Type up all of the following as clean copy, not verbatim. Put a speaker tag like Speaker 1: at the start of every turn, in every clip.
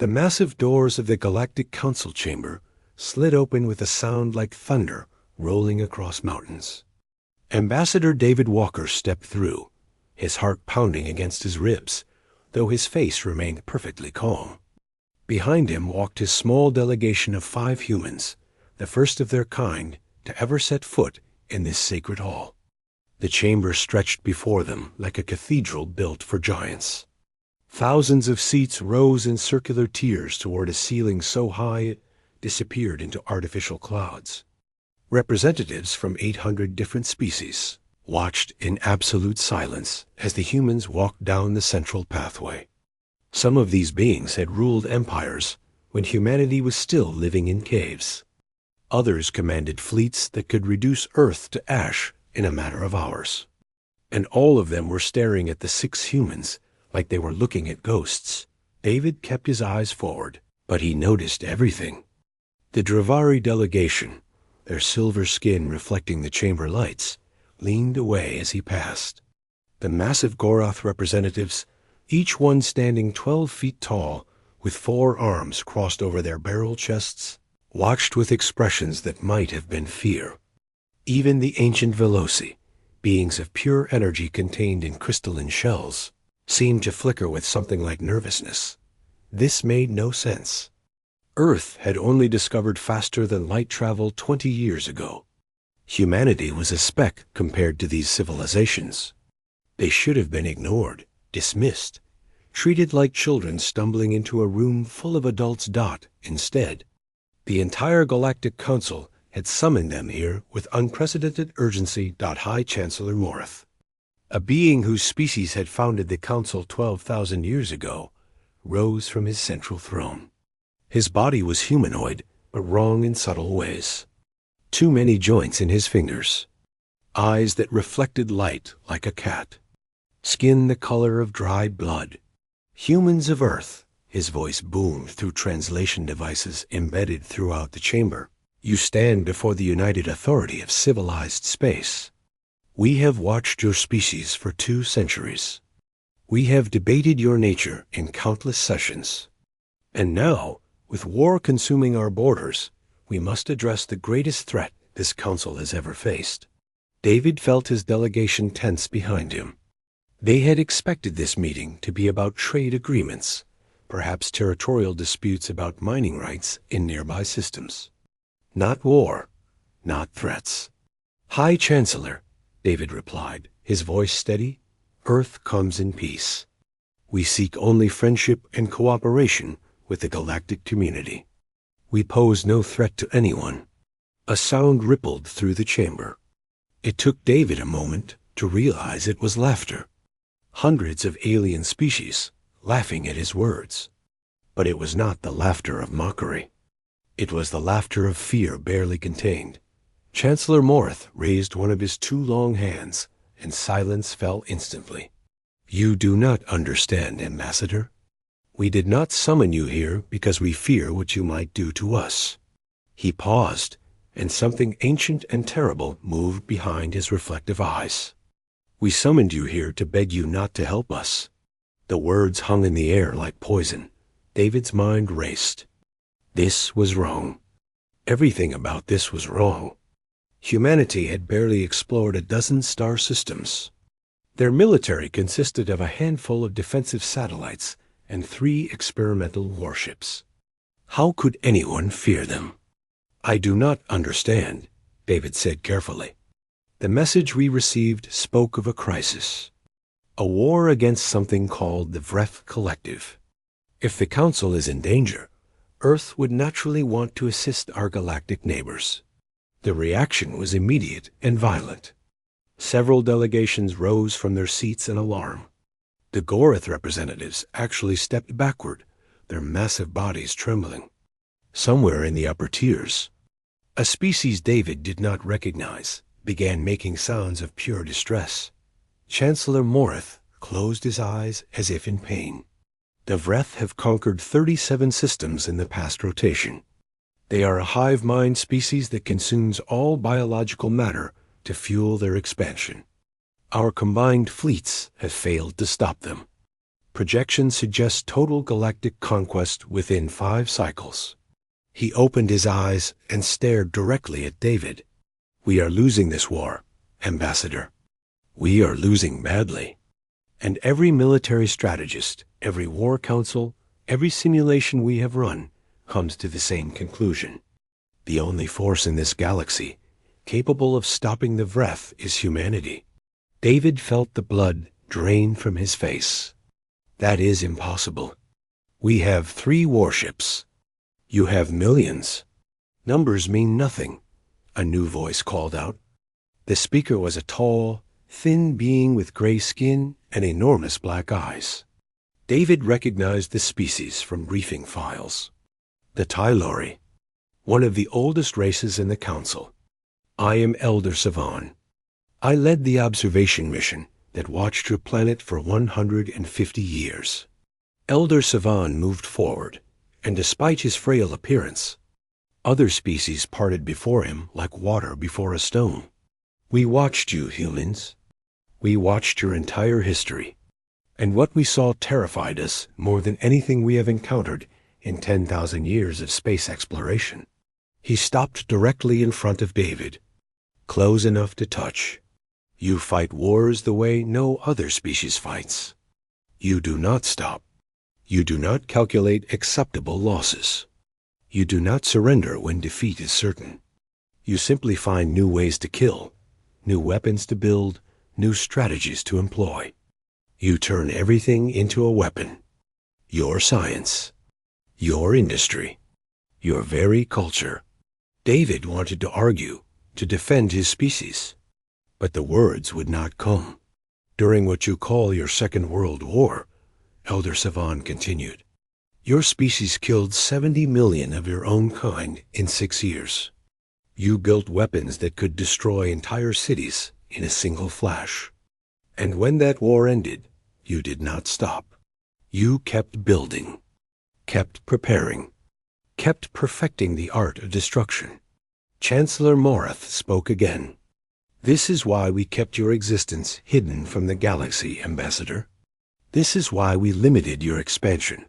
Speaker 1: The massive doors of the Galactic Council chamber slid open with a sound like thunder rolling across mountains. Ambassador David Walker stepped through, his heart pounding against his ribs, though his face remained perfectly calm. Behind him walked his small delegation of 5 humans, the first of their kind to ever set foot in this sacred hall. The chamber stretched before them like a cathedral built for giants. Thousands of seats rose in circular tiers toward a ceiling so high it disappeared into artificial clouds. Representatives from 800 different species watched in absolute silence as the humans walked down the central pathway. Some of these beings had ruled empires when humanity was still living in caves. Others commanded fleets that could reduce Earth to ash in a matter of hours. And all of them were staring at the 6 humans like they were looking at ghosts. David kept his eyes forward, but he noticed everything. The Dravari delegation, their silver skin reflecting the chamber lights, leaned away as he passed. The massive Goroth representatives, each one standing 12 feet tall, with 4 arms crossed over their barrel chests, watched with expressions that might have been fear. Even the ancient Veloci, beings of pure energy contained in crystalline shells, seemed to flicker with something like nervousness. This made no sense. Earth had only discovered faster than light travel 20 years ago. Humanity was a speck compared to these civilizations. They should have been ignored, dismissed, treated like children stumbling into a room full of adults. Instead, the entire Galactic Council had summoned them here with unprecedented urgency. High Chancellor Morith, a being whose species had founded the Council 12,000 years ago, rose from his central throne. His body was humanoid, but wrong in subtle ways. Too many joints in his fingers, eyes that reflected light like a cat, skin the color of dried blood. Humans of Earth, his voice boomed through translation devices embedded throughout the chamber. You stand before the united authority of civilized space. We have watched your species for 2 centuries. We have debated your nature in countless sessions. And now, with war consuming our borders, we must address the greatest threat this council has ever faced. David felt his delegation tense behind him. They had expected this meeting to be about trade agreements, perhaps territorial disputes about mining rights in nearby systems. Not war, not threats. High Chancellor, David replied, his voice steady, Earth comes in peace. We seek only friendship and cooperation with the galactic community. We pose no threat to anyone. A sound rippled through the chamber. It took David a moment to realize it was laughter. Hundreds of alien species laughing at his words. But it was not the laughter of mockery. It was the laughter of fear barely contained. Chancellor Morith raised one of his 2 long hands, and silence fell instantly. You do not understand, Ambassador. We did not summon you here because we fear what you might do to us. He paused, and something ancient and terrible moved behind his reflective eyes. We summoned you here to beg you not to help us. The words hung in the air like poison. David's mind raced. This was wrong. Everything about this was wrong. Humanity had barely explored a dozen star systems. Their military consisted of a handful of defensive satellites and 3 experimental warships. How could anyone fear them? I do not understand, David said carefully. The message we received spoke of a crisis. A war against something called the Vreth Collective. If the Council is in danger, Earth would naturally want to assist our galactic neighbors. The reaction was immediate and violent. Several delegations rose from their seats in alarm. The Goroth representatives actually stepped backward, their massive bodies trembling. Somewhere in the upper tiers, a species David did not recognize began making sounds of pure distress. Chancellor Morith closed his eyes as if in pain. The Vreth have conquered 37 systems in the past rotation. They are a hive mind species that consumes all biological matter to fuel their expansion. Our combined fleets have failed to stop them. Projections suggest total galactic conquest within 5 cycles. He opened his eyes and stared directly at David. We are losing this war, Ambassador. We are losing badly. And every military strategist, every war council, every simulation we have run comes to the same conclusion. The only force in this galaxy capable of stopping the Vreth is humanity. David felt the blood drain from his face. That is impossible. We have 3 warships. You have millions. Numbers mean nothing, a new voice called out. The speaker was a tall, thin being with gray skin and enormous black eyes. David recognized the species from briefing files. The Tylori, one of the oldest races in the Council. I am Elder Savan. I led the observation mission that watched your planet for 150 years. Elder Savan moved forward, and despite his frail appearance, other species parted before him like water before a stone. We watched you, humans. We watched your entire history, and what we saw terrified us more than anything we have encountered in 10,000 years of space exploration. He stopped directly in front of David, close enough to touch. You fight wars the way no other species fights. You do not stop. You do not calculate acceptable losses. You do not surrender when defeat is certain. You simply find new ways to kill, new weapons to build, new strategies to employ. You turn everything into a weapon. Your science, your industry, your very culture. David wanted to argue, to defend his species, but the words would not come. During what you call your Second World War, Elder Savan continued, your species killed 70 million of your own kind in 6 years. You built weapons that could destroy entire cities in a single flash. And when that war ended, you did not stop. You kept building, kept preparing, kept perfecting the art of destruction. Chancellor Morath spoke again. This is why we kept your existence hidden from the galaxy, Ambassador. This is why we limited your expansion,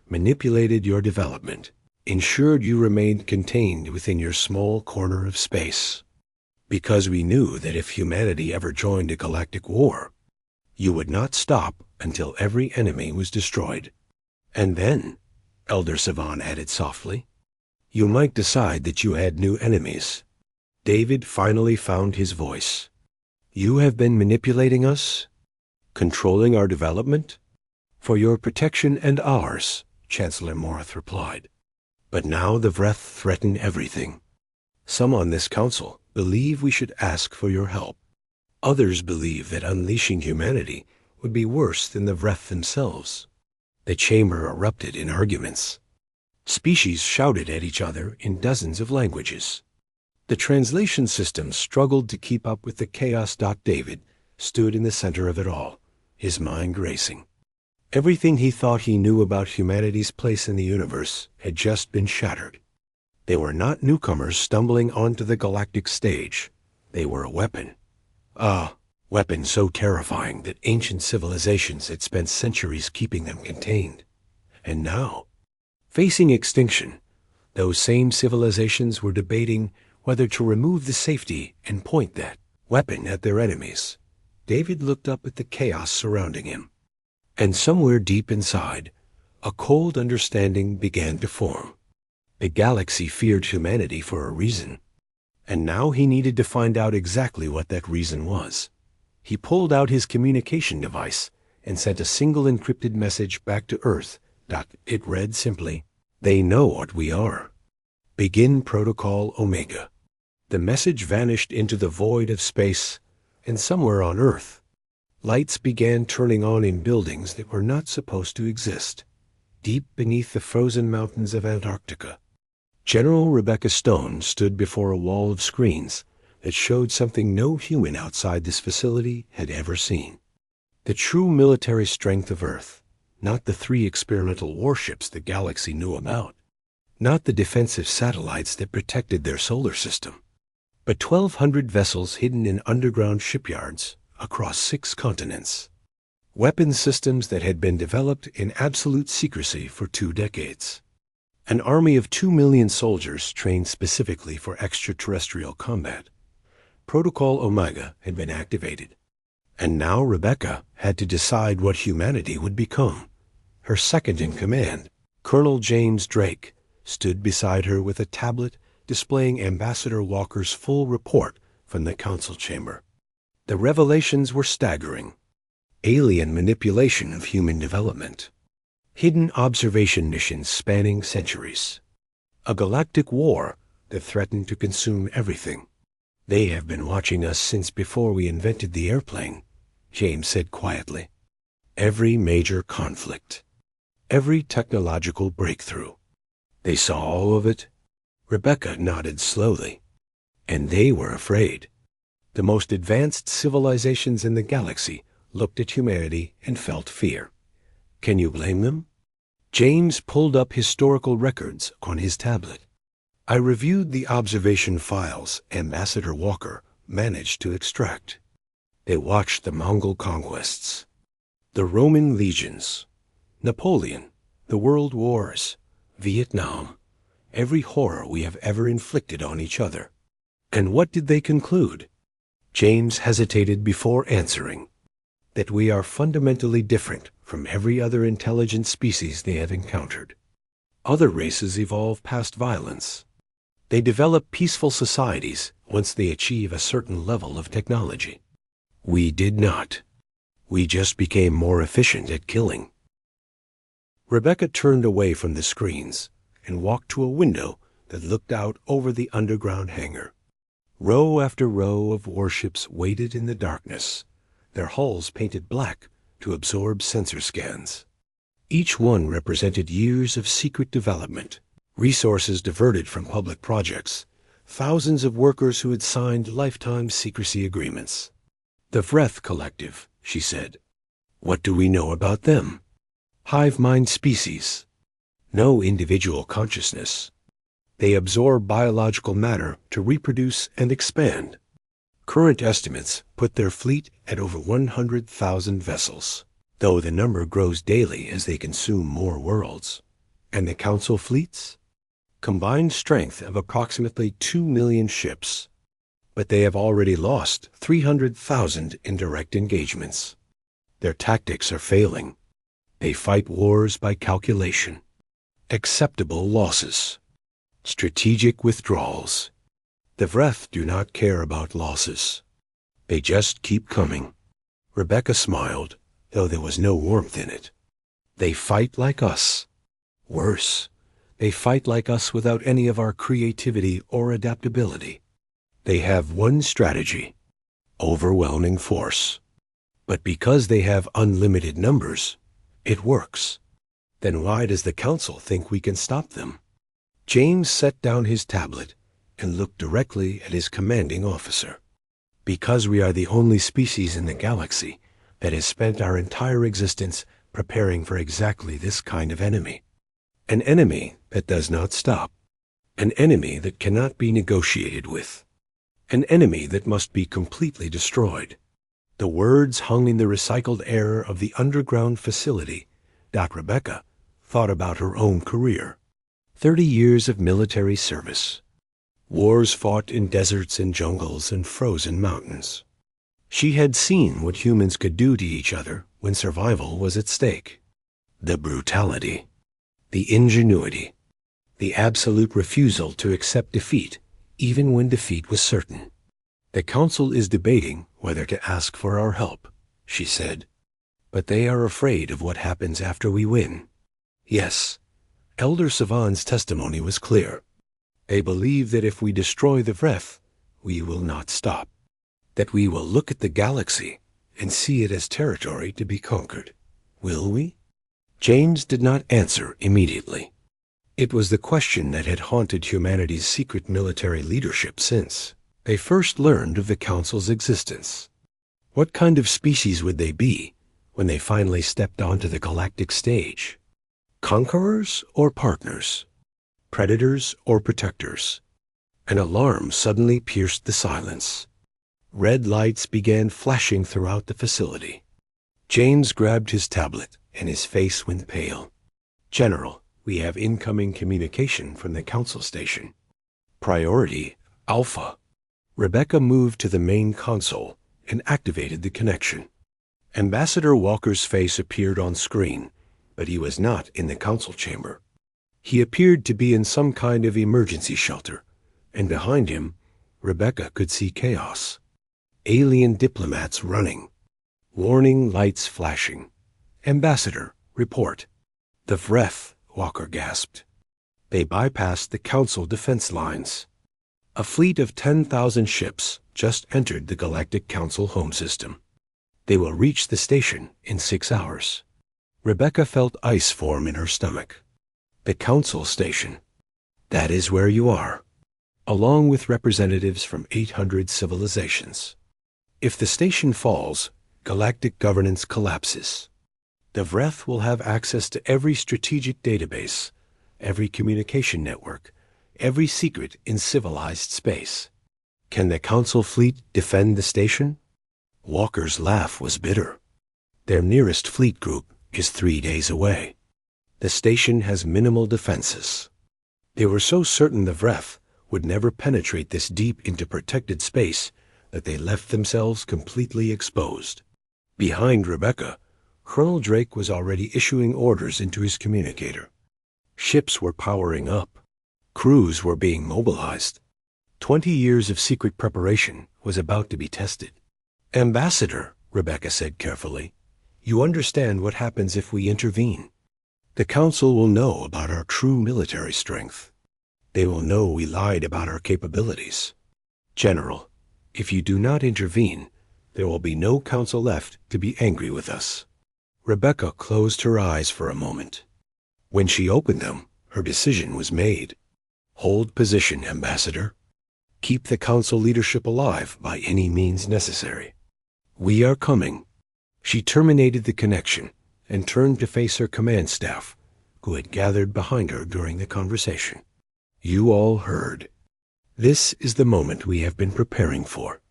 Speaker 1: manipulated your development, ensured you remained contained within your small corner of space. Because we knew that if humanity ever joined a galactic war, you would not stop until every enemy was destroyed. And then, Elder Savan added softly, you might decide that you had new enemies. David finally found his voice. You have been manipulating us, controlling our development, for your protection and ours, Chancellor Morath replied. But now the Vreth threaten everything. Some on this council believe we should ask for your help. Others believe that unleashing humanity would be worse than the Vreth themselves. The chamber erupted in arguments. Species shouted at each other in dozens of languages. The translation system struggled to keep up with the chaos. David stood in the center of it all, his mind racing. Everything he thought he knew about humanity's place in the universe had just been shattered. They were not newcomers stumbling onto the galactic stage. They were a weapon. A weapon so terrifying that ancient civilizations had spent centuries keeping them contained. And now, facing extinction, those same civilizations were debating whether to remove the safety and point that weapon at their enemies. David looked up at the chaos surrounding him, and somewhere deep inside, a cold understanding began to form. The galaxy feared humanity for a reason, and now he needed to find out exactly what that reason was. He pulled out his communication device and sent a single encrypted message back to Earth. It read simply, "They know what we are. Begin Protocol Omega." The message vanished into the void of space, and somewhere on Earth, lights began turning on in buildings that were not supposed to exist, deep beneath the frozen mountains of Antarctica. General Rebecca Stone stood before a wall of screens that showed something no human outside this facility had ever seen. The true military strength of Earth, not the 3 experimental warships the galaxy knew about, not the defensive satellites that protected their solar system, but 1,200 vessels hidden in underground shipyards across 6 continents. weapon systems that had been developed in absolute secrecy for 2 decades. An army of 2 million soldiers trained specifically for extraterrestrial combat. Protocol Omega had been activated. And now Rebecca had to decide what humanity would become. Her second in command, Colonel James Drake, stood beside her with a tablet displaying Ambassador Walker's full report from the council chamber. The revelations were staggering. Alien manipulation of human development. Hidden observation missions spanning centuries. A galactic war that threatened to consume everything. They have been watching us since before we invented the airplane, James said quietly. Every major conflict. Every technological breakthrough. They saw all of it. Rebecca nodded slowly. And they were afraid. The most advanced civilizations in the galaxy looked at humanity and felt fear. Can you blame them? James pulled up historical records on his tablet. I reviewed the observation files Ambassador Walker managed to extract. They watched the Mongol conquests, the Roman legions, Napoleon, the World Wars, Vietnam, every horror we have ever inflicted on each other. And what did they conclude? James hesitated before answering. That we are fundamentally different from every other intelligent species they have encountered. Other races evolve past violence. They develop peaceful societies once they achieve a certain level of technology. We did not. We just became more efficient at killing. Rebecca turned away from the screens and walked to a window that looked out over the underground hangar. Row after row of warships waited in the darkness, their hulls painted black to absorb sensor scans. Each one represented years of secret development, resources diverted from public projects, thousands of workers who had signed lifetime secrecy agreements. The Vreth Collective, she said. What do we know about them? Hive mind species. No individual consciousness. They absorb biological matter to reproduce and expand. Current estimates put their fleet at over 100,000 vessels, though the number grows daily as they consume more worlds. And the Council fleets? Combined strength of approximately 2 million ships. But they have already lost 300,000 in direct engagements. Their tactics are failing. They fight wars by calculation. Acceptable losses. Strategic withdrawals. The Vreth do not care about losses. They just keep coming. Rebecca smiled, though there was no warmth in it. They fight like us. Worse, they fight like us without any of our creativity or adaptability. They have one strategy: overwhelming force. But because they have unlimited numbers, it works. Then why does the Council think we can stop them? James set down his tablet and looked directly at his commanding officer. Because we are the only species in the galaxy that has spent our entire existence preparing for exactly this kind of enemy. An enemy that does not stop. An enemy that cannot be negotiated with. An enemy that must be completely destroyed. The words hung in the recycled air of the underground facility. Rebecca thought about her own career. 30 years of military service. Wars fought in deserts and jungles and frozen mountains. She had seen what humans could do to each other when survival was at stake. The brutality, the ingenuity, the absolute refusal to accept defeat, even when defeat was certain. The Council is debating whether to ask for our help, she said. But they are afraid of what happens after we win. Yes, Elder Savan's testimony was clear. They believe that if we destroy the Vreth, we will not stop. That we will look at the galaxy and see it as territory to be conquered. Will we? James did not answer immediately. It was the question that had haunted humanity's secret military leadership since they first learned of the Council's existence. What kind of species would they be when they finally stepped onto the galactic stage? Conquerors or partners? Predators or protectors? An alarm suddenly pierced the silence. Red lights began flashing throughout the facility. James grabbed his tablet, and his face went pale. "General, we have incoming communication from the Council Station. Priority Alpha." Rebecca moved to the main console and activated the connection. Ambassador Walker's face appeared on screen, but he was not in the council chamber. He appeared to be in some kind of emergency shelter, and behind him, Rebecca could see chaos. Alien diplomats running. Warning lights flashing. "Ambassador, report." "The Vreth," Walker gasped. "They bypassed the council defense lines. A fleet of 10,000 ships just entered the Galactic Council home system. They will reach the station in 6 hours." Rebecca felt ice form in her stomach. The Council Station. That is where you are, along with representatives from 800 civilizations. If the station falls, galactic governance collapses. The Vreth will have access to every strategic database, every communication network, every secret in civilized space. Can the Council fleet defend the station? Walker's laugh was bitter. Their nearest fleet group is 3 days away. The station has minimal defenses. They were so certain the Vreth would never penetrate this deep into protected space that they left themselves completely exposed. Behind Rebecca, Colonel Drake was already issuing orders into his communicator. Ships were powering up. Crews were being mobilized. 20 years of secret preparation was about to be tested. "Ambassador," Rebecca said carefully, "you understand what happens if we intervene. The Council will know about our true military strength. They will know we lied about our capabilities. General, if you do not intervene, there will be no Council left to be angry with us." Rebecca closed her eyes for a moment. When she opened them, her decision was made. Hold position, Ambassador. Keep the Council leadership alive by any means necessary. We are coming. She terminated the connection and turned to face her command staff, who had gathered behind her during the conversation. You all heard. This is the moment we have been preparing for.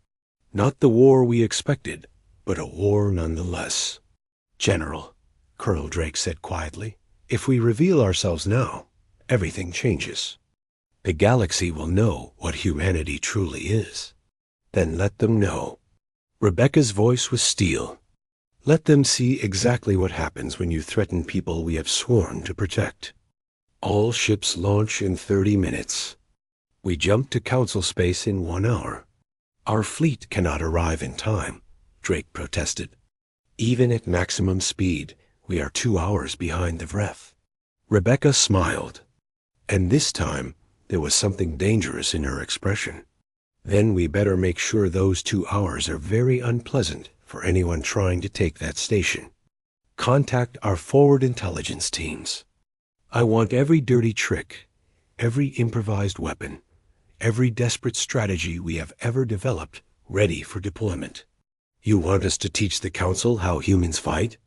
Speaker 1: Not the war we expected, but a war nonetheless. General, Colonel Drake said quietly, if we reveal ourselves now, everything changes. The galaxy will know what humanity truly is. Then let them know. Rebecca's voice was steel. Let them see exactly what happens when you threaten people we have sworn to protect. All ships launch in 30 minutes. We jump to Council space in 1 hour. Our fleet cannot arrive in time, Drake protested. Even at maximum speed, we are 2 hours behind the Vreth. Rebecca smiled, and this time there was something dangerous in her expression. Then we better make sure those 2 hours are very unpleasant for anyone trying to take that station. Contact our forward intelligence teams. I want every dirty trick, every improvised weapon, every desperate strategy we have ever developed ready for deployment. You want us to teach the Council how humans fight?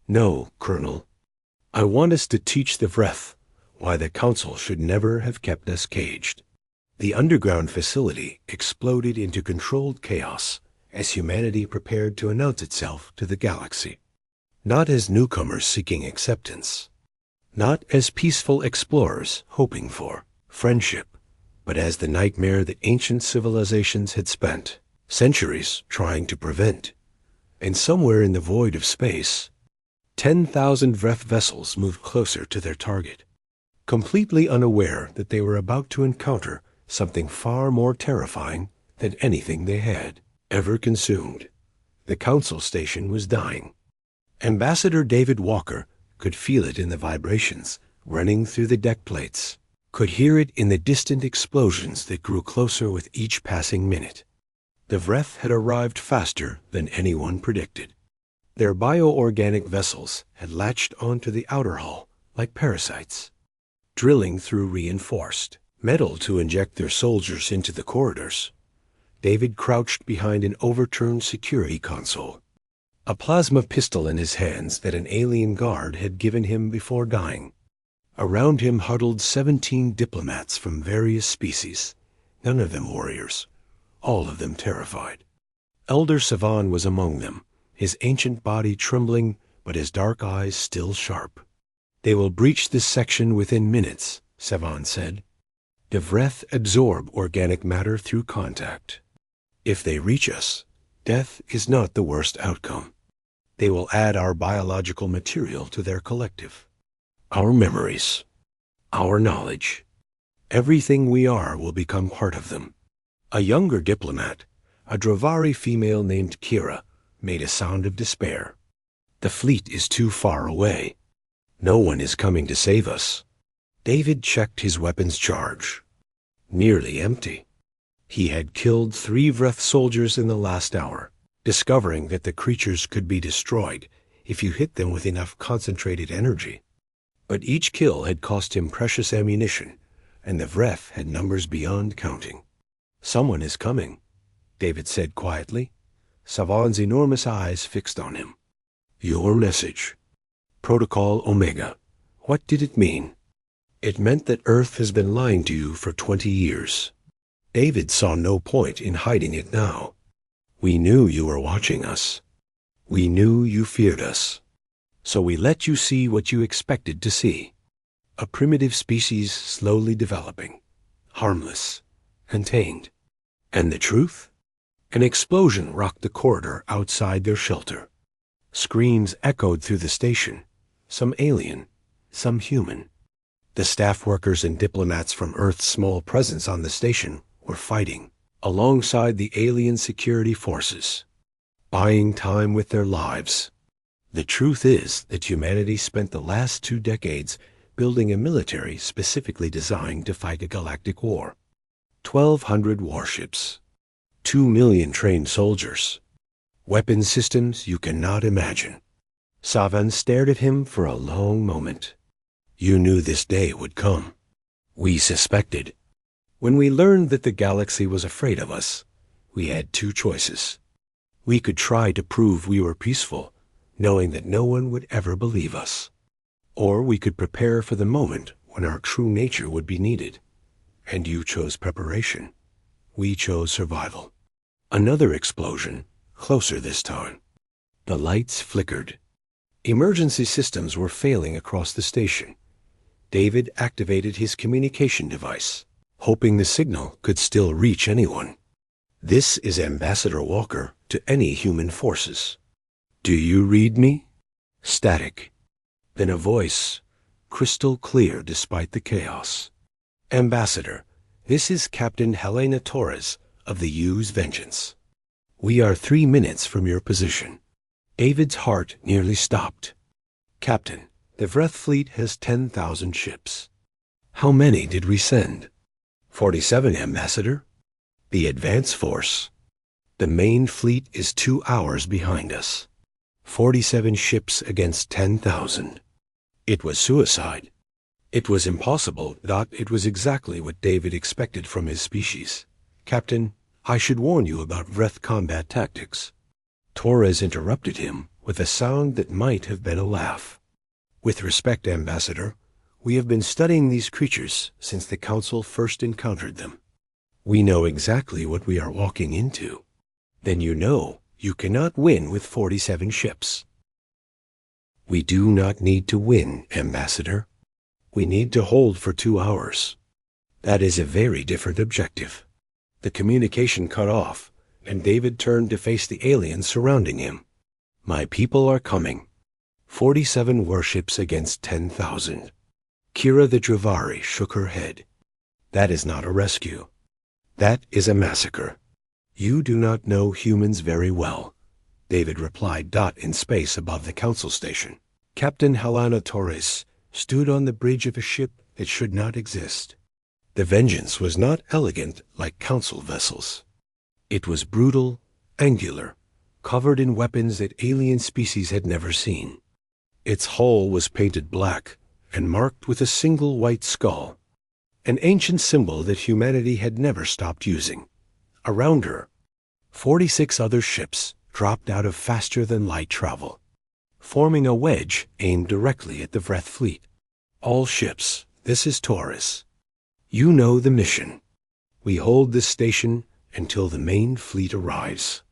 Speaker 1: No, Colonel. I want us to teach the Vreth why the Council should never have kept us caged. The underground facility exploded into controlled chaos as humanity prepared to announce itself to the galaxy. Not as newcomers seeking acceptance. Not as peaceful explorers hoping for friendship, but as the nightmare that ancient civilizations had spent centuries trying to prevent. And somewhere in the void of space, 10,000 Vreth vessels moved closer to their target, completely unaware that they were about to encounter something far more terrifying than anything they had ever consumed. The Council station was dying. Ambassador David Walker could feel it in the vibrations running through the deck plates, could hear it in the distant explosions that grew closer with each passing minute. The Vreth had arrived faster than anyone predicted. Their bioorganic vessels had latched onto the outer hull like parasites, drilling through reinforced metal to inject their soldiers into the corridors. David crouched behind an overturned security console, a plasma pistol in his hands that an alien guard had given him before dying. Around him huddled 17 diplomats from various species, none of them warriors, all of them terrified. Elder Savan was among them, his ancient body trembling but his dark eyes still sharp. "They will breach this section within minutes," Savan said. "The Vreth absorb organic matter through contact. If they reach us, death is not the worst outcome. They will add our biological material to their collective. Our memories, our knowledge, everything we are will become part of them." A younger diplomat, a Dravari female named Kira, made a sound of despair. "The fleet is too far away. No one is coming to save us." David checked his weapons charge. Nearly empty. He had killed 3 Vreth soldiers in the last hour, discovering that the creatures could be destroyed if you hit them with enough concentrated energy. But each kill had cost him precious ammunition, and the Vreth had numbers beyond counting. "Someone is coming," David said quietly, Savan's enormous eyes fixed on him. "Your message. Protocol Omega. What did it mean?" "It meant that Earth has been lying to you for 20 years. David saw no point in hiding it now. We knew you were watching us. We knew you feared us. So we let you see what you expected to see. A primitive species slowly developing, harmless, contained. And the truth? An explosion rocked the corridor outside their shelter. Screams echoed through the station, some alien, some human. The staff workers and diplomats from Earth's small presence on the station were fighting alongside the alien security forces, buying time with their lives. The truth is that humanity spent the last 2 decades building a military specifically designed to fight a galactic war. 1,200 warships, 2 million trained soldiers, weapon systems you cannot imagine. Savan stared at him for a long moment. "You knew this day would come." "We suspected. When we learned that the galaxy was afraid of us, we had 2 choices. We could try to prove we were peaceful, knowing that no one would ever believe us. Or we could prepare for the moment when our true nature would be needed. And you chose preparation. We chose survival." Another explosion, closer this time. The lights flickered. Emergency systems were failing across the station. David activated his communication device, hoping the signal could still reach anyone. "This is Ambassador Walker to any human forces. Do you read me?" Static. Then a voice, crystal clear despite the chaos. "Ambassador, this is Captain Helena Torres of the U's Vengeance. We are 3 minutes from your position." David's heart nearly stopped. "Captain, the Vreth fleet has 10,000 ships. How many did we send?" 47, Ambassador. The advance force. The main fleet is 2 hours behind us. 47 ships against 10,000. It was suicide. It was impossible. It was exactly what David expected from his species. "Captain, I should warn you about Vreth combat tactics." Torres interrupted him with a sound that might have been a laugh. "With respect, Ambassador, we have been studying these creatures since the Council first encountered them. We know exactly what we are walking into. Then you know you cannot win with 47 ships." "We do not need to win, Ambassador. We need to hold for 2 hours. That is a very different objective." The communication cut off, and David turned to face the aliens surrounding him. "My people are coming. 47 warships against 10,000. Kira the Dravari shook her head. "That is not a rescue. That is a massacre. You do not know humans very well," David replied. In space above the council station, Captain Helena Torres stood on the bridge of a ship that should not exist. The Vengeance was not elegant like council vessels. It was brutal, angular, covered in weapons that alien species had never seen. Its hull was painted black and marked with a single white skull, an ancient symbol that humanity had never stopped using. Around her, 46 other ships dropped out of faster-than-light travel, forming a wedge aimed directly at the Vreth fleet. "All ships, this is Taurus. You know the mission. We hold this station until the main fleet arrives.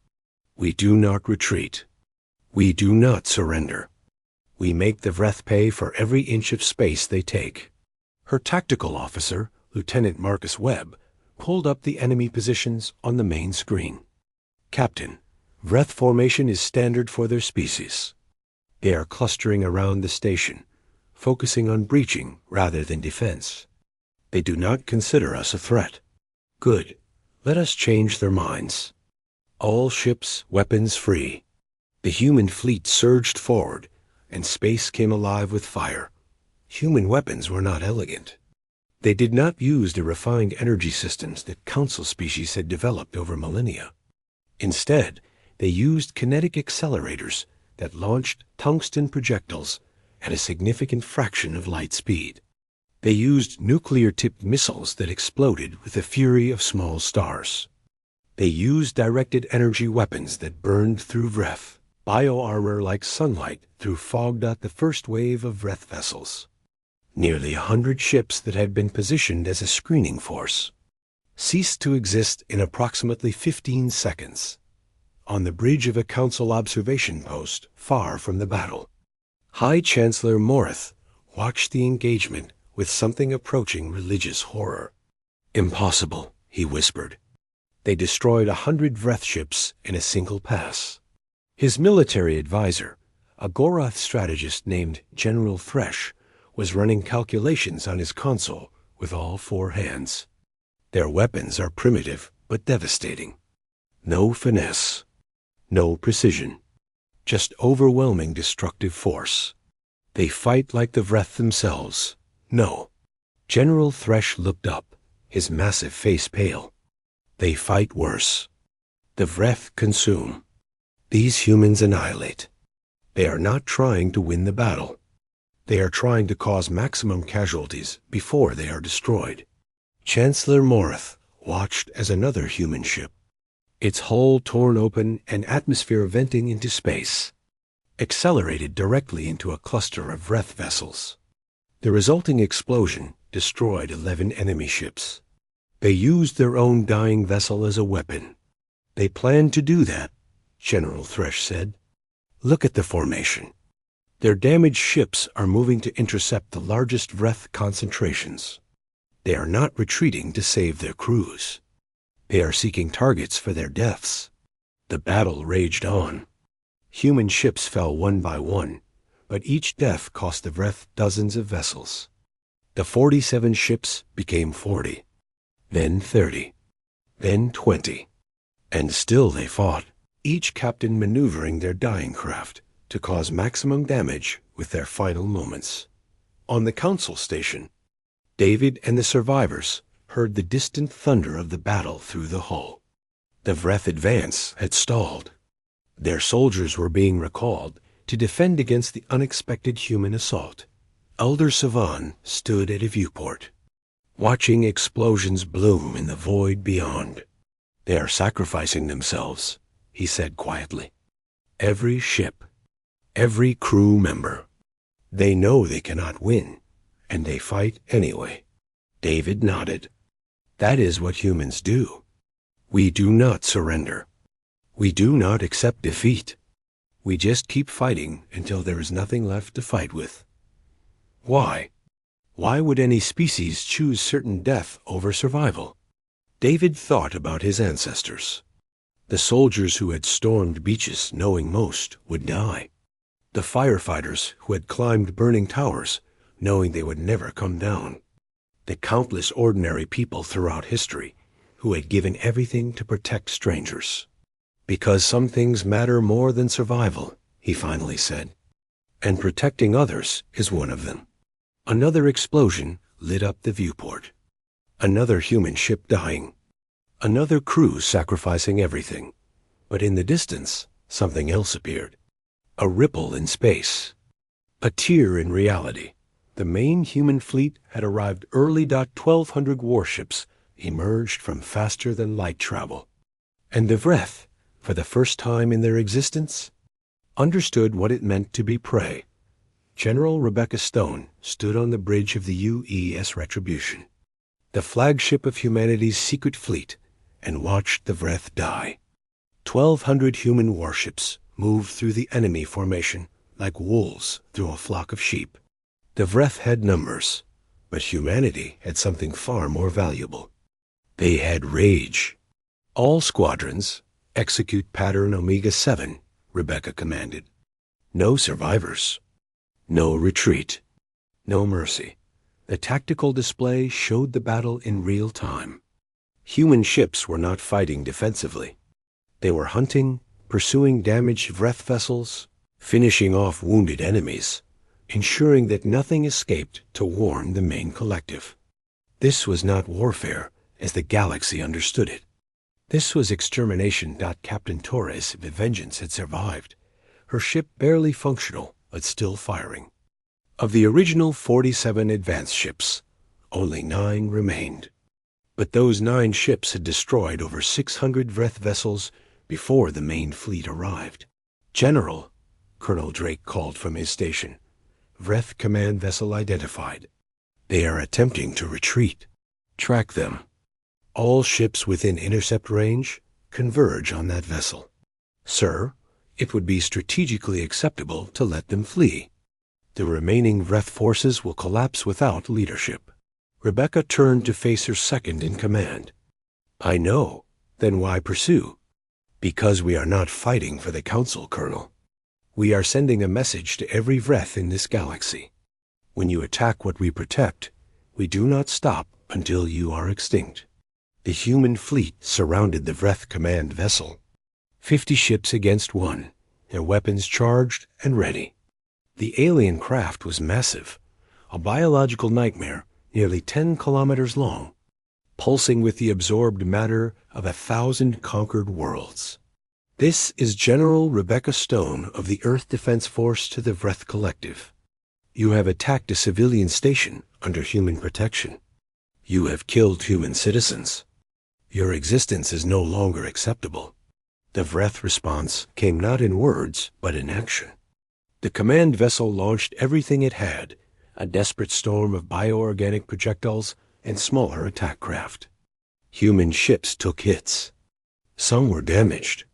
Speaker 1: We do not retreat. We do not surrender. We make the Vreth pay for every inch of space they take. Her tactical officer, Lieutenant Marcus Webb, pulled up the enemy positions on the main screen. Captain, Vreth formation is standard for their species. They are clustering around the station, focusing on breaching rather than defense. They do not consider us a threat. Good. Let us change their minds. All ships, weapons free. The human fleet surged forward, and space came alive with fire. Human weapons were not elegant. They did not use the refined energy systems that council species had developed over millennia. Instead, they used kinetic accelerators that launched tungsten projectiles at a significant fraction of light speed. They used nuclear-tipped missiles that exploded with the fury of small stars. They used directed energy weapons that burned through Vreth, bioarmor like sunlight through fogged out the first wave of Vreth vessels. Nearly 100 ships that had been positioned as a screening force ceased to exist in approximately 15 seconds, on the bridge of a council observation post far from the battle. High Chancellor Morith watched the engagement with something approaching religious horror. "Impossible," he whispered. They destroyed 100 Vreth ships in a single pass. His military advisor, a Goroth strategist named General Thresh, was running calculations on his console with all 4 hands. Their weapons are primitive but devastating. No finesse, no precision, just overwhelming destructive force. They fight like the Vreth themselves. No. General Thresh looked up, his massive face pale. They fight worse. The Vreth consume. These humans annihilate. They are not trying to win the battle. They are trying to cause maximum casualties before they are destroyed. Chancellor Morith watched as another human ship, its hull torn open and atmosphere venting into space, accelerated directly into a cluster of Vreth vessels. The resulting explosion destroyed 11 enemy ships. They used their own dying vessel as a weapon. They planned to do that, General Thresh said. Look at the formation. Their damaged ships are moving to intercept the largest Vreth concentrations. They are not retreating to save their crews. They are seeking targets for their deaths. The battle raged on. Human ships fell one by one, but each death cost the Vreth dozens of vessels. The 47 ships became 40, then 30, then 20. And still they fought, each captain maneuvering their dying craft to cause maximum damage with their final moments. On the council station, David and the survivors heard the distant thunder of the battle through the hull. The Vreth advance had stalled. Their soldiers were being recalled to defend against the unexpected human assault. Elder Savan stood at a viewport, watching explosions bloom in the void beyond. They are sacrificing themselves, he said quietly. Every ship, every crew member. They know they cannot win, and they fight anyway. David nodded. That is what humans do. We do not surrender. We do not accept defeat. We just keep fighting until there is nothing left to fight with. Why? Why would any species choose certain death over survival? David thought about his ancestors. The soldiers who had stormed beaches knowing most would die. The firefighters who had climbed burning towers knowing they would never come down. The countless ordinary people throughout history who had given everything to protect strangers. Because some things matter more than survival, he finally said, and protecting others is one of them. Another explosion lit up the viewport. Another human ship dying. Another crew sacrificing everything. But in the distance, something else appeared. A ripple in space. A tear in reality. The main human fleet had arrived early. 1,200 warships emerged from faster-than-light travel. And the Vreth, for the first time in their existence, understood what it meant to be prey. General Rebecca Stone stood on the bridge of the UES Retribution, the flagship of humanity's secret fleet, and watched the Vreth die. 1,200 human warships moved through the enemy formation like wolves through a flock of sheep. The Vreth had numbers, but humanity had something far more valuable. They had rage. All squadrons execute pattern Omega-7, Rebecca commanded. No survivors. No retreat. No mercy. The tactical display showed the battle in real time. Human ships were not fighting defensively. They were hunting, pursuing damaged Vreth vessels, finishing off wounded enemies, ensuring that nothing escaped to warn the main collective. This was not warfare as the galaxy understood it. This was extermination. Captain Torres, if Vengeance had survived, her ship barely functional but still firing. Of the original 47 advanced ships, only 9 remained. But those 9 ships had destroyed over 600 Vreth vessels before the main fleet arrived. General, Colonel Drake called from his station. Vreth command vessel identified. They are attempting to retreat. Track them. All ships within intercept range converge on that vessel. Sir, it would be strategically acceptable to let them flee. The remaining Vreth forces will collapse without leadership. Rebecca turned to face her second in command. I know. Then why pursue? Because we are not fighting for the Council, Colonel. We are sending a message to every Vreth in this galaxy. When you attack what we protect, we do not stop until you are extinct. The human fleet surrounded the Vreth command vessel. 50 ships against 1, their weapons charged and ready. The alien craft was massive, a biological nightmare nearly 10 kilometers long, pulsing with the absorbed matter of 1,000 conquered worlds. This is General Rebecca Stone of the Earth Defense Force to the Vreth Collective. You have attacked a civilian station under human protection. You have killed human citizens. Your existence is no longer acceptable. The Vreth response came not in words, but in action. The command vessel launched everything it had, a desperate storm of bioorganic projectiles and smaller attack craft. Human ships took hits. Some were damaged.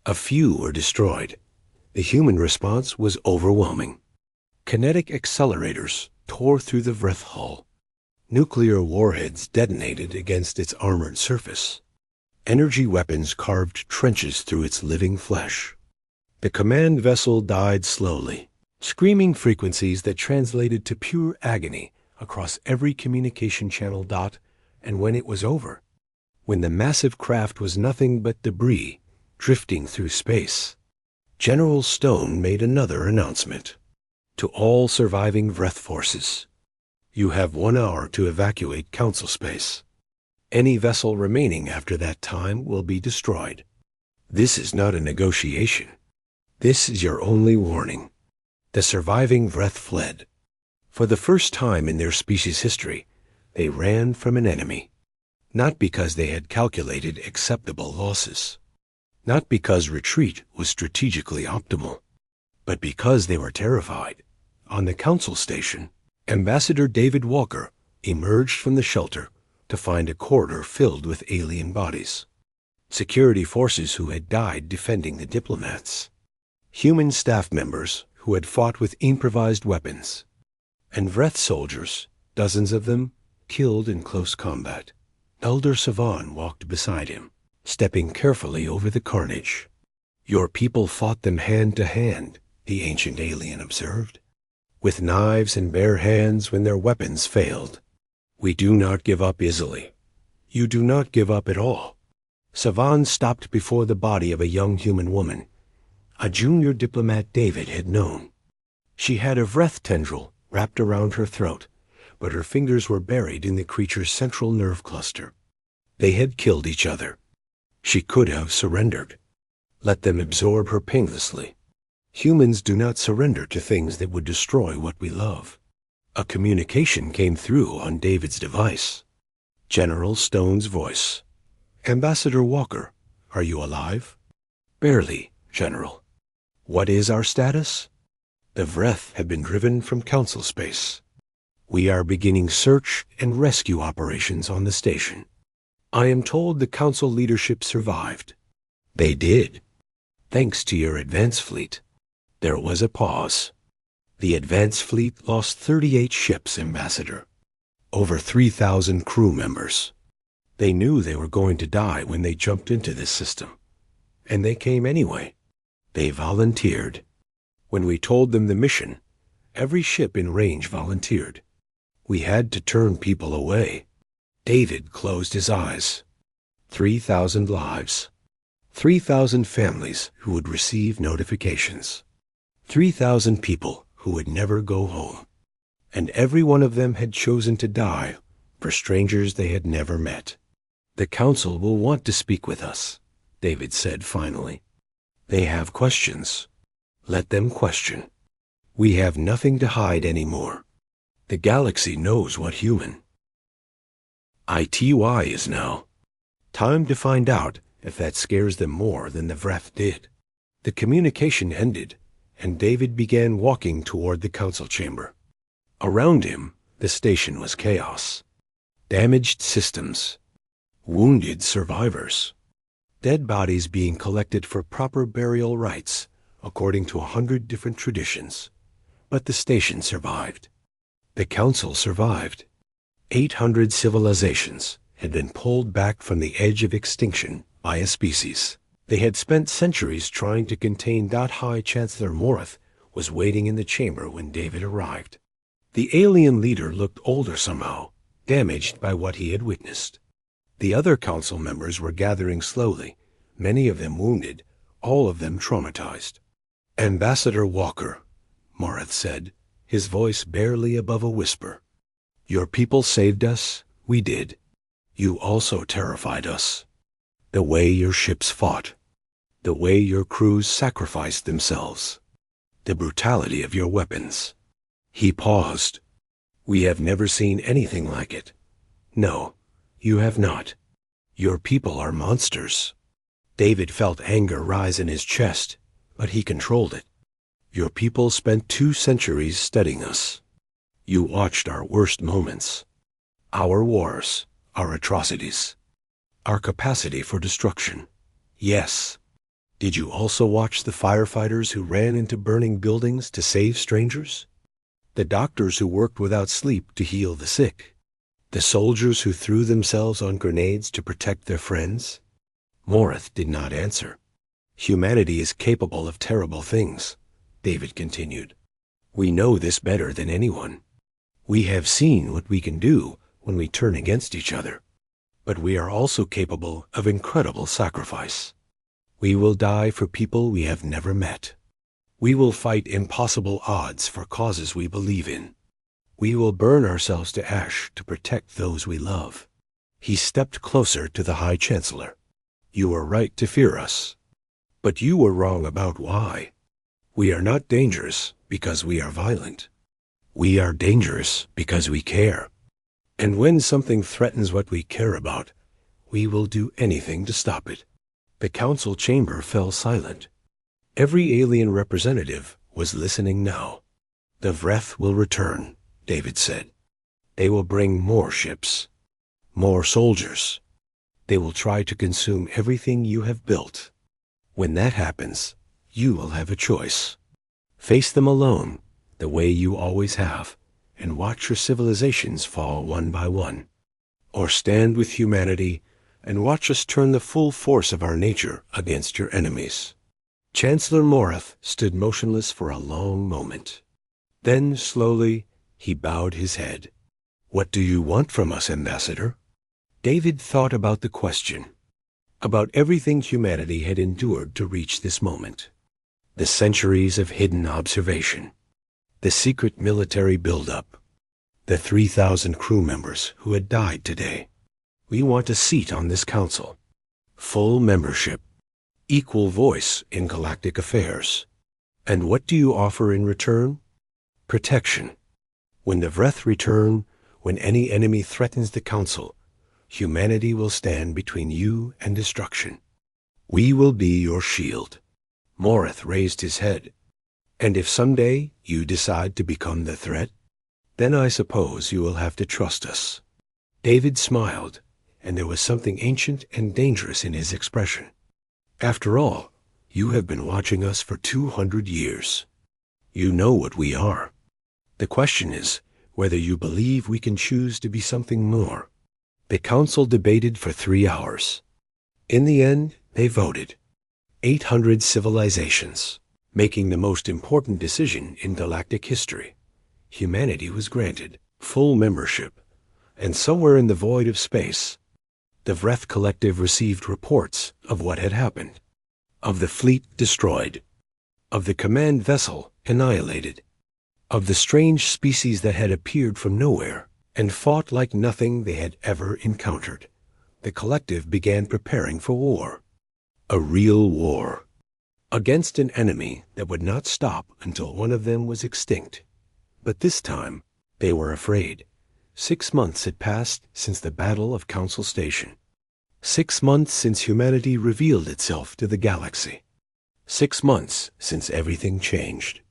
Speaker 1: A few were destroyed. The human response was overwhelming. Kinetic accelerators tore through the Vreth hull. Nuclear warheads detonated against its armored surface. Energy weapons carved trenches through its living flesh. The command vessel died slowly, screaming frequencies that translated to pure agony across every communication channel. And when it was over, when the massive craft was nothing but debris drifting through space, General Stone made another announcement. To all surviving Vreth forces, you have 1 hour to evacuate Council space. Any vessel remaining after that time will be destroyed. This is not a negotiation. This is your only warning. The surviving Vreth fled. For the first time in their species' history, they ran from an enemy. Not because they had calculated acceptable losses. Not because retreat was strategically optimal. But because they were terrified. On the Council station, Ambassador David Walker emerged from the shelter to find a corridor filled with alien bodies. Security forces who had died defending the diplomats. Human staff members who had fought with improvised weapons. And Vreth soldiers, dozens of them, killed in close combat. Elder Savan walked beside him, stepping carefully over the carnage. Your people fought them hand to hand, the ancient alien observed. With knives and bare hands when their weapons failed. We do not give up easily. You do not give up at all. Savan stopped before the body of a young human woman. A junior diplomat David had known. She had a Vreth tendril wrapped around her throat, but her fingers were buried in the creature's central nerve cluster. They had killed each other. She could have surrendered. Let them absorb her painlessly. Humans do not surrender to things that would destroy what we love. A communication came through on David's device. General Stone's voice. Ambassador Walker, are you alive? Barely, General. What is our status? The Vreth have been driven from Council space. We are beginning search and rescue operations on the station. I am told the Council leadership survived. They did. Thanks to your advance fleet. There was a pause. The advance fleet lost 38 ships, Ambassador. Over 3,000 crew members. They knew they were going to die when they jumped into this system. And they came anyway. They volunteered. When we told them the mission, every ship in range volunteered. We had to turn people away. David closed his eyes. 3,000 lives. 3,000 families who would receive notifications. 3,000 people who would never go home. And every one of them had chosen to die for strangers they had never met. The Council will want to speak with us, David said finally. They have questions. Let them question. We have nothing to hide anymore. The galaxy knows what human HFY is now. Time to find out if that scares them more than the Vreth did. The communication ended, and David began walking toward the council chamber. Around him, the station was chaos. Damaged systems. Wounded survivors. Dead bodies being collected for proper burial rites, according to 100 different traditions. But the station survived. The council survived. 800 civilizations had been pulled back from the edge of extinction by a species. They had spent centuries trying to contain. High Chancellor Morith was waiting in the chamber when David arrived. The alien leader looked older somehow, damaged by what he had witnessed. The other council members were gathering slowly, many of them wounded, all of them traumatized. Ambassador Walker, Morith said, his voice barely above a whisper. Your people saved us, we did. You also terrified us. The way your ships fought. The way your crews sacrificed themselves. The brutality of your weapons. He paused. We have never seen anything like it. No, you have not. Your people are monsters. David felt anger rise in his chest, but he controlled it. Your people spent 2 centuries studying us. You watched our worst moments. Our wars, our atrocities. Our capacity for destruction. Yes. Did you also watch the firefighters who ran into burning buildings to save strangers? The doctors who worked without sleep to heal the sick? The soldiers who threw themselves on grenades to protect their friends? Morith did not answer. Humanity is capable of terrible things, David continued. We know this better than anyone. We have seen what we can do when we turn against each other. But we are also capable of incredible sacrifice. We will die for people we have never met. We will fight impossible odds for causes we believe in. We will burn ourselves to ash to protect those we love. He stepped closer to the High Chancellor. You were right to fear us. But you were wrong about why. We are not dangerous because we are violent. We are dangerous because we care. And when something threatens what we care about, we will do anything to stop it. The council chamber fell silent. Every alien representative was listening now. The Vreth will return, David said. They will bring more ships, more soldiers. They will try to consume everything you have built. When that happens, you will have a choice. Face them alone, the way you always have, and watch your civilizations fall one by one. Or stand with humanity and watch us turn the full force of our nature against your enemies. Chancellor Morith stood motionless for a long moment. Then, slowly, he bowed his head. What do you want from us, Ambassador? David thought about the question, about everything humanity had endured to reach this moment. The centuries of hidden observation, the secret military buildup, the 3,000 crew members who had died today. We want a seat on this council, full membership, equal voice in galactic affairs. And what do you offer in return? Protection. When the Vreth return, when any enemy threatens the council, humanity will stand between you and destruction. We will be your shield. Morith raised his head. And if someday you decide to become the threat, then I suppose you will have to trust us. David smiled, and there was something ancient and dangerous in his expression. After all, You have been watching us for 200 years. You know what we are. The question is whether you believe we can choose to be something more. The council debated for 3 hours. In the end, they voted. 800 civilizations, making the most important decision in galactic history. Humanity was granted full membership, and somewhere in the void of space, the Vreth Collective received reports of what had happened, of the fleet destroyed, of the command vessel annihilated, of the strange species that had appeared from nowhere and fought like nothing they had ever encountered. The collective began preparing for war. A real war. Against an enemy that would not stop until one of them was extinct. But this time, they were afraid. 6 months had passed since the Battle of Council Station. 6 months since humanity revealed itself to the galaxy. 6 months since everything changed.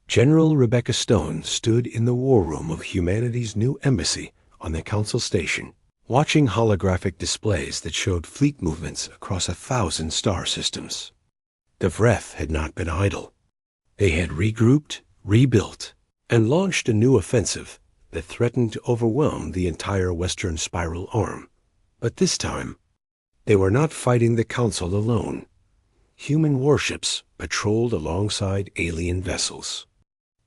Speaker 1: General Rebecca Stone stood in the war room of humanity's new embassy on the Council Station, watching holographic displays that showed fleet movements across 1,000 star systems. The Vreth had not been idle. They had regrouped, rebuilt, and launched a new offensive that threatened to overwhelm the entire Western Spiral Arm. But this time, they were not fighting the Council alone. Human warships patrolled alongside alien vessels.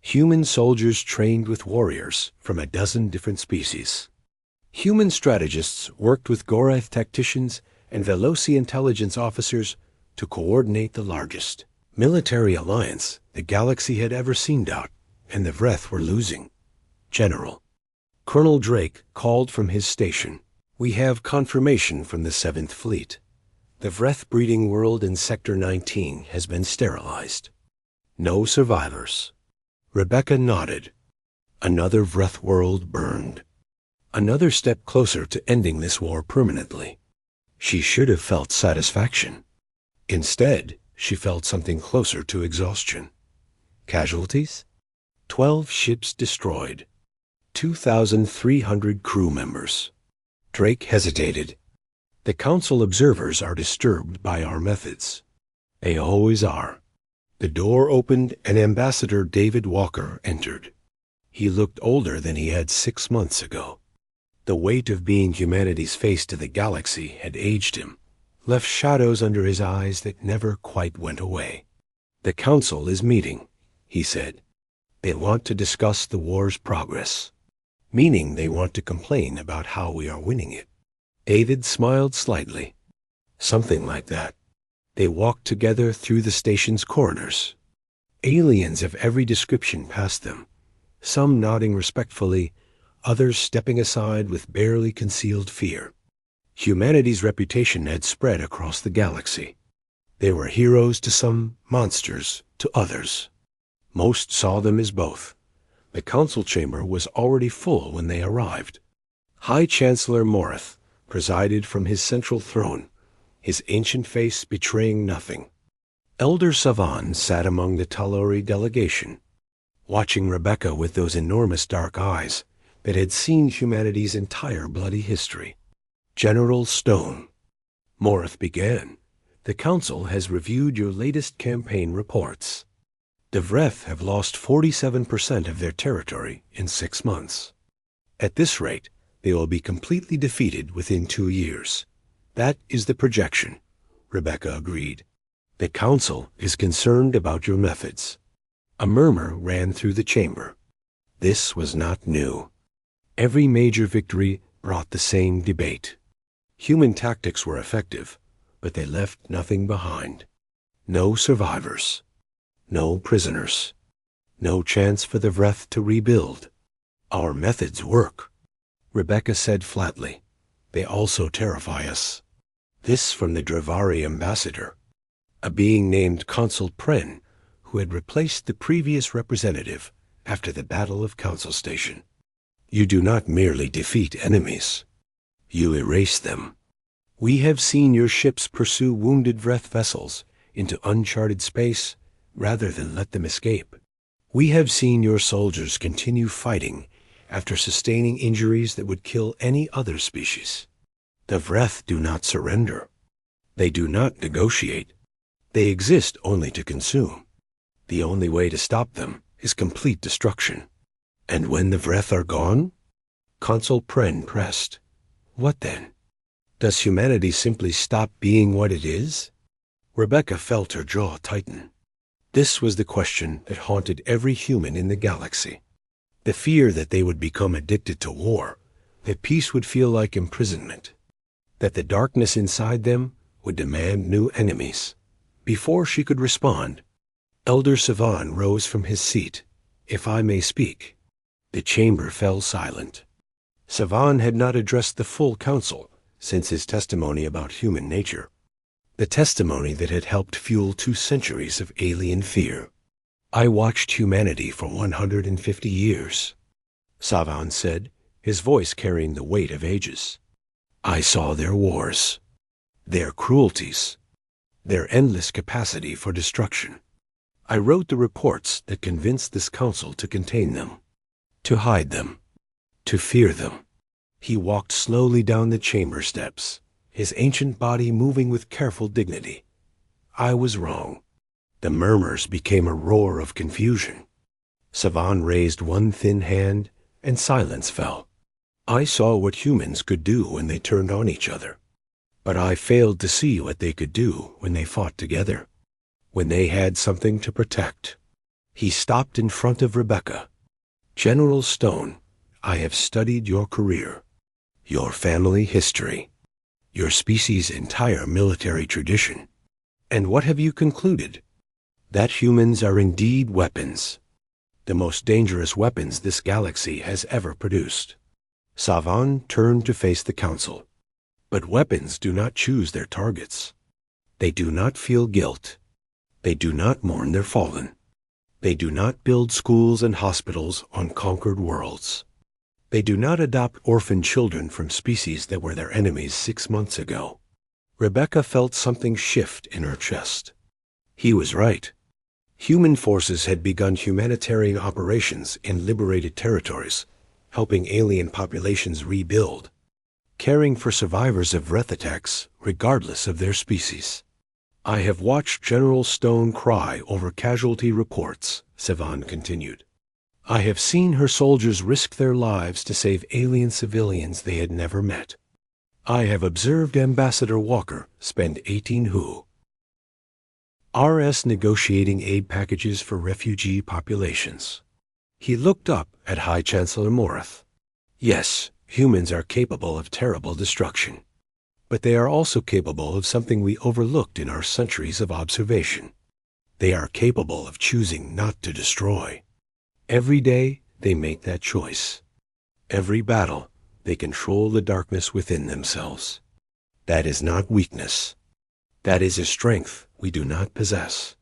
Speaker 1: Human soldiers trained with warriors from a dozen different species. Human strategists worked with Gorath tacticians and Veloci intelligence officers to coordinate the largest military alliance the galaxy had ever seen out, and the Vreth were losing. General. Colonel Drake called from his station. We have confirmation from the 7th Fleet. The Vreth breeding world in Sector 19 has been sterilized. No survivors. Rebecca nodded. Another Vreth world burned. Another step closer to ending this war permanently. She should have felt satisfaction. Instead, she felt something closer to exhaustion. Casualties? 12 ships destroyed. 2,300 crew members. Drake hesitated. The Council observers are disturbed by our methods. They always are. The door opened and Ambassador David Walker entered. He looked older than he had 6 months ago. The weight of being humanity's face to the galaxy had aged him, left shadows under his eyes that never quite went away. The Council is meeting, he said. They want to discuss the war's progress, meaning they want to complain about how we are winning it. David smiled slightly. Something like that. They walked together through the station's corridors. Aliens of every description passed them, some nodding respectfully, others stepping aside with barely concealed fear. Humanity's reputation had spread across the galaxy. They were heroes to some, monsters to others. Most saw them as both. The council chamber was already full when they arrived. High Chancellor Morith presided from his central throne, his ancient face betraying nothing. Elder Savan sat among the Talori delegation, watching Rebecca with those enormous dark eyes that had seen humanity's entire bloody history. General Stone. Morith began. The Council has reviewed your latest campaign reports. The Vreth have lost 47% of their territory in 6 months. At this rate, they will be completely defeated within 2 years. That is the projection, Rebecca agreed. The Council is concerned about your methods. A murmur ran through the chamber. This was not new. Every major victory brought the same debate. Human tactics were effective, but they left nothing behind. No survivors. No prisoners. No chance for the Vreth to rebuild. Our methods work, Rebecca said flatly. They also terrify us. This from the Dravari ambassador, a being named Consul Pren, who had replaced the previous representative after the Battle of Council Station. You do not merely defeat enemies. You erase them. We have seen your ships pursue wounded Vreth vessels into uncharted space rather than let them escape. We have seen your soldiers continue fighting after sustaining injuries that would kill any other species. The Vreth do not surrender. They do not negotiate. They exist only to consume. The only way to stop them is complete destruction. And when the Vreth are gone? Consul Pren pressed. What then? Does humanity simply stop being what it is? Rebecca felt her jaw tighten. This was the question that haunted every human in the galaxy. The fear that they would become addicted to war, that peace would feel like imprisonment, that the darkness inside them would demand new enemies. Before she could respond, Elder Savan rose from his seat. If I may speak. The chamber fell silent. Savan had not addressed the full council since his testimony about human nature, the testimony that had helped fuel 2 centuries of alien fear. I watched humanity for 150 years, Savan said, his voice carrying the weight of ages. I saw their wars, their cruelties, their endless capacity for destruction. I wrote the reports that convinced this council to contain them, to hide them, to fear them. He walked slowly down the chamber steps, his ancient body moving with careful dignity. I was wrong. The murmurs became a roar of confusion. Savan raised one thin hand, and silence fell. I saw what humans could do when they turned on each other, but I failed to see what they could do when they fought together, when they had something to protect. He stopped in front of Rebecca. General Stone, I have studied your career, your family history, your species' entire military tradition. And what have you concluded? That humans are indeed weapons, the most dangerous weapons this galaxy has ever produced. Savan turned to face the council. But weapons do not choose their targets. They do not feel guilt. They do not mourn their fallen. They do not build schools and hospitals on conquered worlds. They do not adopt orphan children from species that were their enemies 6 months ago. Rebecca felt something shift in her chest. He was right. Human forces had begun humanitarian operations in liberated territories, helping alien populations rebuild, caring for survivors of Vreth attacks regardless of their species. I have watched General Stone cry over casualty reports, Savan continued. I have seen her soldiers risk their lives to save alien civilians they had never met. I have observed Ambassador Walker spend 18 RS negotiating aid packages for refugee populations. He looked up at High Chancellor Morath. Yes, humans are capable of terrible destruction, but they are also capable of something we overlooked in our centuries of observation. They are capable of choosing not to destroy. Every day, they make that choice. Every battle, they control the darkness within themselves. That is not weakness. That is a strength we do not possess.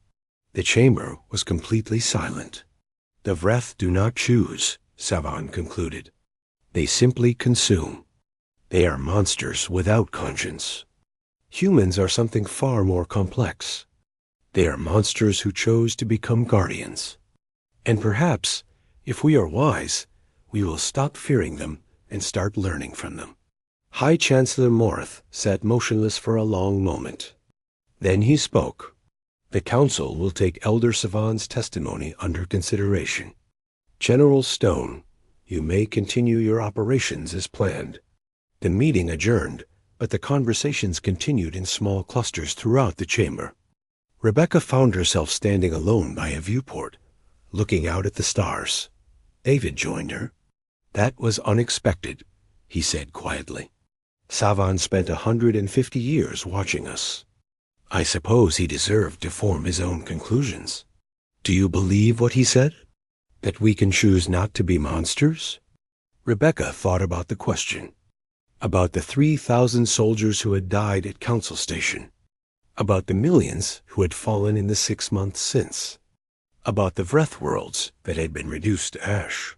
Speaker 1: The chamber was completely silent. The Vreth do not choose, Savan concluded. They simply consume. They are monsters without conscience. Humans are something far more complex. They are monsters who chose to become guardians. And perhaps, if we are wise, we will stop fearing them and start learning from them. High Chancellor Morath sat motionless for a long moment. Then he spoke. The Council will take Elder Savan's testimony under consideration. General Stone, you may continue your operations as planned. The meeting adjourned, but the conversations continued in small clusters throughout the chamber. Rebecca found herself standing alone by a viewport, looking out at the stars. David joined her. That was unexpected, he said quietly. Savan spent 150 years watching us. I suppose he deserved to form his own conclusions. Do you believe what he said? That we can choose not to be monsters? Rebecca thought about the question. About the 3,000 soldiers who had died at Council Station. About the millions who had fallen in the 6 months since. About the Vreth worlds that had been reduced to ash.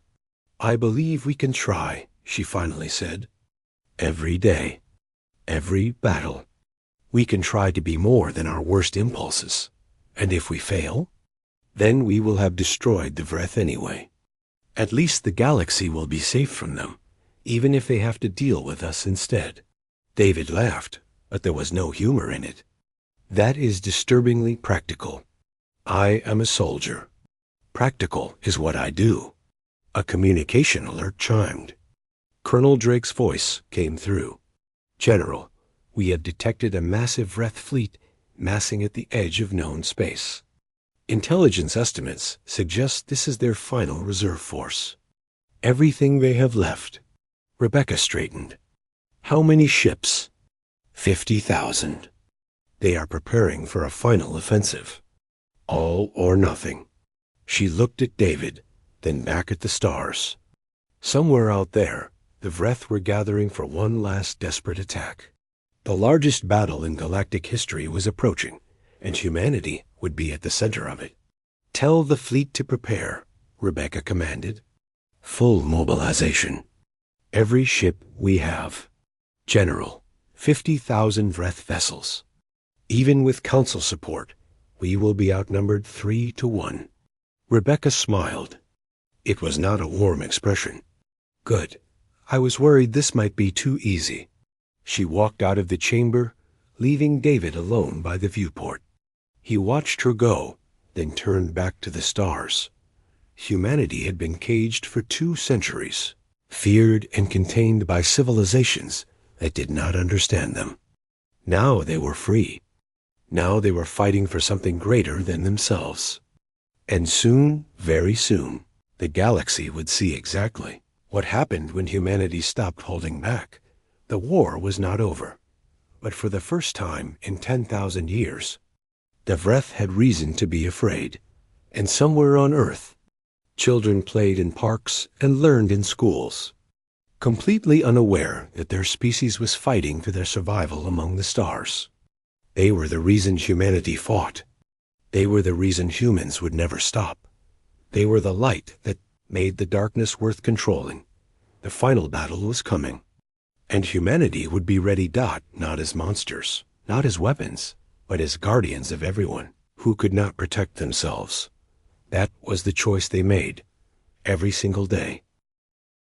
Speaker 1: I believe we can try, she finally said. Every day, every battle, we can try to be more than our worst impulses. And if we fail, then we will have destroyed the Vreth anyway. At least the galaxy will be safe from them, even if they have to deal with us instead. David laughed, but there was no humor in it. That is disturbingly practical. I am a soldier. Practical is what I do. A communication alert chimed. Colonel Drake's voice came through. General, we have detected a massive Wrath fleet massing at the edge of known space. Intelligence estimates suggest this is their final reserve force. Everything they have left. Rebecca straightened. How many ships? 50,000. They are preparing for a final offensive. All or nothing. She looked at David, then back at the stars. Somewhere out there, the Vreth were gathering for one last desperate attack. The largest battle in galactic history was approaching, and humanity would be at the center of it. Tell the fleet to prepare, Rebecca commanded. Full mobilization. Every ship we have. General, 50,000 Vreth vessels. Even with council support, we will be outnumbered 3-1. Rebecca smiled. It was not a warm expression. Good. I was worried this might be too easy. She walked out of the chamber, leaving David alone by the viewport. He watched her go, then turned back to the stars. Humanity had been caged for 2 centuries, feared and contained by civilizations that did not understand them. Now they were free. Now they were fighting for something greater than themselves. And soon, very soon, the galaxy would see exactly what happened when humanity stopped holding back. The war was not over, but for the first time in 10,000 years, the Vreth had reason to be afraid. And somewhere on Earth, children played in parks and learned in schools, completely unaware that their species was fighting for their survival among the stars. They were the reason humanity fought. They were the reason humans would never stop. They were the light that made the darkness worth controlling. The final battle was coming, and humanity would be ready not as monsters, not as weapons, but as guardians of everyone who could not protect themselves. That was the choice they made, every single day.